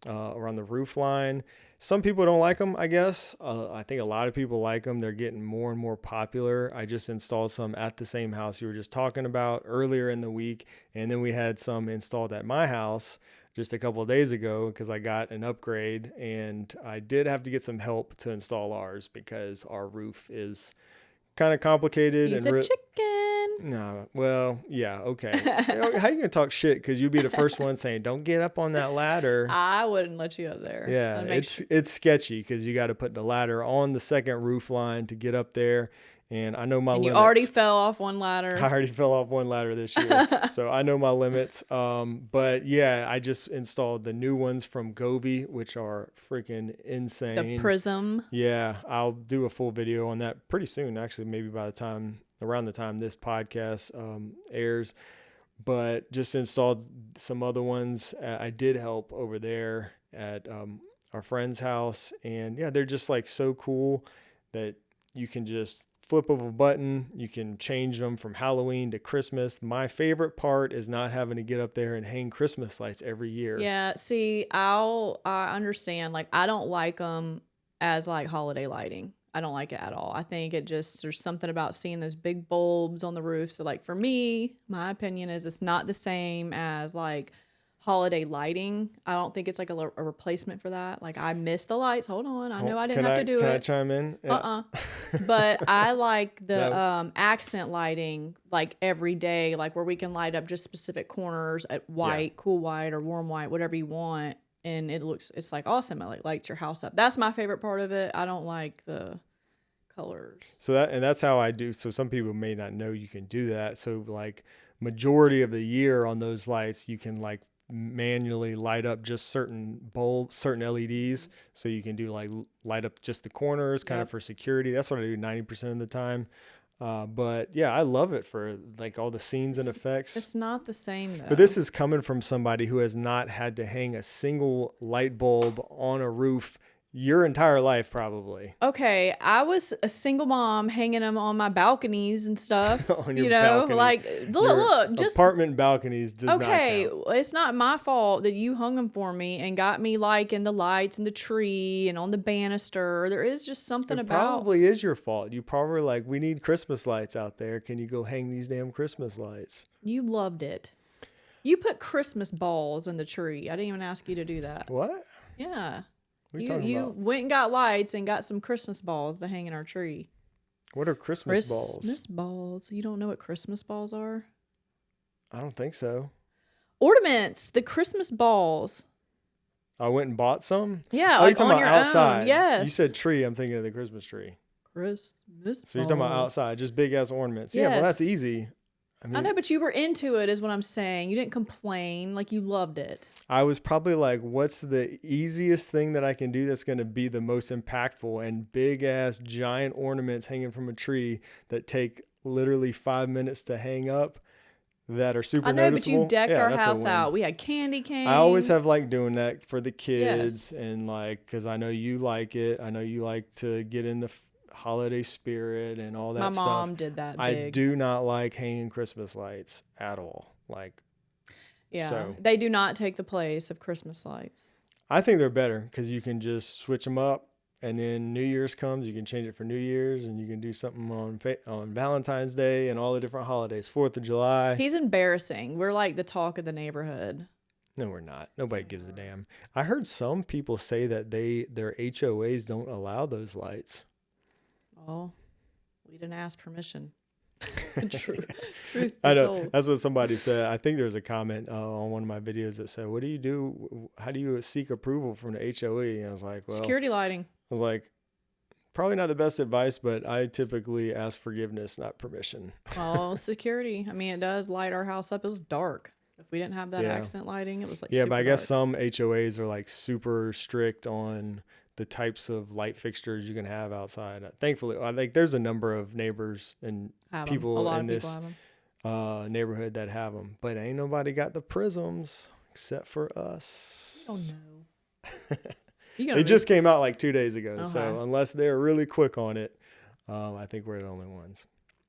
around the roof line. Some people don't like them, I guess. I think a lot of people like them. They're getting more and more popular. I just installed some at the same house you were just talking about earlier in the week. And then we had some installed at my house just a couple of days ago because I got an upgrade and I did have to get some help to install ours because our roof is kind of complicated. He's a chicken. No, well, yeah, okay. How you gonna talk shit? Because you'd be the first one saying, "Don't get up on that ladder." I wouldn't let you up there. Yeah, it's sketchy because you got to put the ladder on the second roof line to get up there. And I know my limits. You already fell off one ladder. I already fell off one ladder this year. So I know my limits. But yeah, I just installed the new ones from Govee, which are freaking insane. The Prism. Yeah, I'll do a full video on that pretty soon, actually, maybe around the time this podcast airs. But just installed some other ones. I did help over there at our friend's house. And yeah, they're just like so cool that you can just flip of a button, you can change them from Halloween to Christmas. My favorite part is not having to get up there and hang Christmas lights every year. Yeah, see, I understand. Like, I don't like them as like holiday lighting. I don't like it at all. I think there's something about seeing those big bulbs on the roof. So like for me, my opinion is it's not the same as like holiday lighting. I don't think it's like a replacement for that. Like I missed the lights. Hold on. I know I didn't have to do it. Can I chime in? But I like the accent lighting like every day, like where we can light up just specific corners at white, cool white or warm white, whatever you want. And it's like awesome. It lights your house up. That's my favorite part of it. I don't like the colors. So that's how I do. So some people may not know you can do that. So like majority of the year on those lights, you can like manually light up just certain bulbs, certain LEDs. So you can do like light up just the corners kind of for security. That's what I do 90% of the time. But yeah, I love it for like all the scenes and effects. It's not the same though. But this is coming from somebody who has not had to hang a single light bulb on a roof your entire life, probably. Okay, I was a single mom hanging them on my balconies and stuff. On your you know, balcony. like look, just apartment balconies does not okay. count. It's not my fault that you hung them for me and got me like in the lights and the tree and on the banister. There is just something It about. probably is your fault. You probably like, we need Christmas lights out there. Can you go hang these damn Christmas lights? You loved it. You put Christmas balls in the tree. I didn't even ask you to do that. What? Yeah. What are you talking You about? went and got lights and got some Christmas balls to hang in our tree. What are Christmas balls? Christmas balls. You don't know what Christmas balls are? I don't think so. Ornaments. The Christmas balls. I went and bought some? Yeah, Oh, like you're talking on about your outside. own. Yes. You said tree. I'm thinking of the Christmas tree. Christmas. So you're talking about balls. outside, just big ass ornaments. Yeah, well, Yes. that's easy. I know, but you were into it, is what I'm saying. You didn't complain. Like, you loved it. I was probably like, what's the easiest thing that I can do that's going to be the most impactful? And big ass giant ornaments hanging from a tree that take literally 5 minutes to hang up that are super I know, noticeable. but you decked our that's a house win. out. We had candy canes. I always have like doing that for the kids and like, cause I know you like it. I know you like to get in the holiday spirit and all that My stuff. mom did that I big. do not like hanging Christmas lights at all. Like, Yeah, so they do not take the place of Christmas lights. I think they're better because you can just switch them up, and then New Year's comes, you can change it for New Year's, and you can do something on Valentine's Day and all the different holidays. 4th of July. He's embarrassing. We're like the talk of the neighborhood. No, we're not. Nobody gives a damn. I heard some people say that their HOAs don't allow those lights. Oh, we didn't ask permission. Truth be I know. told. That's what somebody said. I think there's a comment on one of my videos that said, "What do you do? How do you seek approval from the HOA?" And I was like, "Well, Security lighting. I was like, probably not the best advice, but I typically ask forgiveness, not permission." Oh, security. I mean, it does light our house up. It was dark. If we didn't have that Yeah. accent lighting, it was like Yeah, super but I guess dark. some HOAs are like super strict on the types of light fixtures you can have outside. Thankfully, I think there's a number of neighbors and Have 'em. people A lot in of people this have 'em. neighborhood that have them, but ain't nobody got the prisms except for us. Oh no. You They just came out like 2 days ago, so Okay. unless they're really quick on it, I think we're the only ones.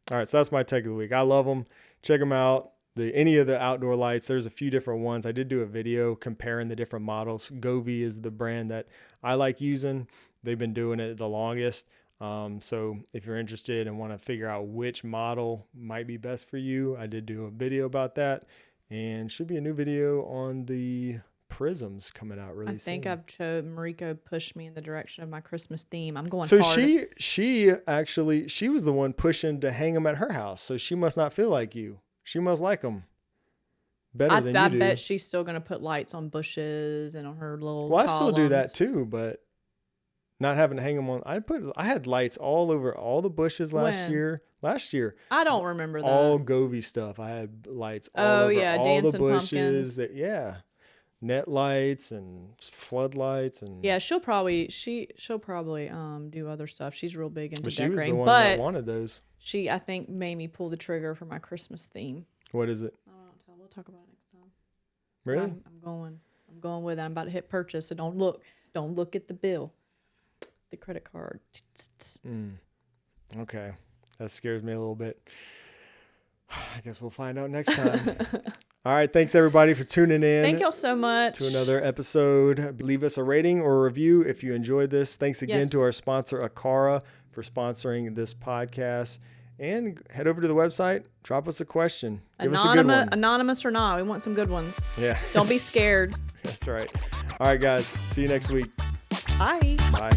All right, so that's my take of the week. I love them. Check them out. Any of the outdoor lights, there's a few different ones. I did do a video comparing the different models. Govee is the brand that I like using. They've been doing it the longest. So if you're interested and want to figure out which model might be best for you, I did do a video about that, and should be a new video on the prisms coming out really soon. I think I've Mariko pushed me in the direction of my Christmas theme. I'm going So hard. she was the one pushing to hang them at her house. So she must not feel like you. She must like them better than I you do. bet she's still going to put lights on bushes and on her little Well, I still do that columns. too, but not having to hang them on. I had lights all over all the bushes last When? year. Last year, I don't remember that. all Govee stuff. I had lights all Oh, over yeah, all dancing the bushes. pumpkins. Yeah, net lights and floodlights and Yeah, she'll probably do other stuff. She's real big into But she was decorating. the one that But wanted those. she, I think, made me pull the trigger for my Christmas theme. What is it? I don't tell. We'll talk about it next time. Really? I'm going with it. I'm about to hit purchase. So don't look at the bill, the credit card. Okay. That scares me a little bit. I guess we'll find out next time. All right. Thanks, everybody, for tuning in. Thank y'all so much. To another episode. Leave us a rating or a review if you enjoyed this. Thanks again Yes. to our sponsor, Aqara, for sponsoring this podcast. And head over to the website. Drop us a question. Give us a good one. Anonymous or not, we want some good ones. Yeah. Don't be scared. That's right. All right, guys. See you next week. Bye. Bye.